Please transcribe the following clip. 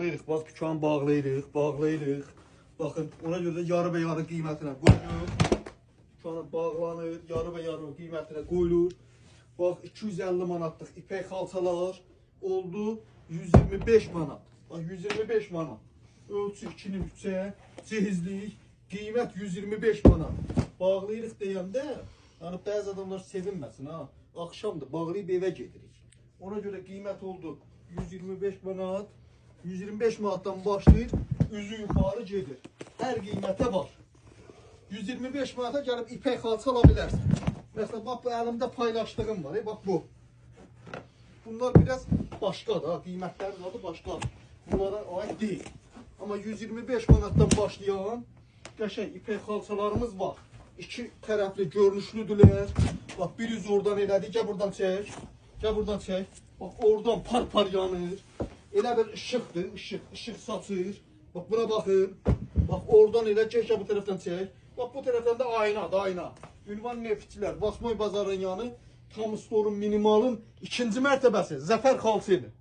Bax, dükkanı bağlayırıq. Baxın, ona görə də yarı və yarı qiymətinə qoyulur. Dükkanı bağlanır, yarı və yarı qiymətinə qoyulur. Bax, 250 manatlıq ipək xalçalar oldu 125 manat. Bax, 125 manat. Ölçü 2-nin 3-ə, cehizlik, qiymət 125 manat. Bağlayırıq deyəndə, yəni bəzi adamlar sevinməsin, ha. Axşamdır, bağlayıb evə gedirik. Ona görə qiymət oldu 125 manat. 125 manatdan başlayır, üzü yuxarı gedir. Hər qiymətə var. 125 manata gəlib ipək xalça ala bilərsən. Məsələn, bax, bu əlimdə paylaşdığım var, bax bu. Bunlar biraz başqadır, ha, qiymətlərin adı başqadır. Bunlara aid deyil. Amma 125 manatdan başlayan qəşəng ipək xalçalarımız var. İki tərəfli görünüşlüdürlər. Bax, bir yüz oradan elədik, gəl buradan çək. Gəl buradan çək. Bax, oradan par-par yanır. Elə bir ışıqdır, ışıq saçır. Bax, buna baxın. Bax, oradan elə çək, bu tərəfdən çək. Bax, bu tərəfdən də aynadır, ayna. Ünvan neftçilər, Basmoy bazarın yanı, Tam Store'un minimalın 2-ci mərtəbəsi, Zəfər xalçıdır.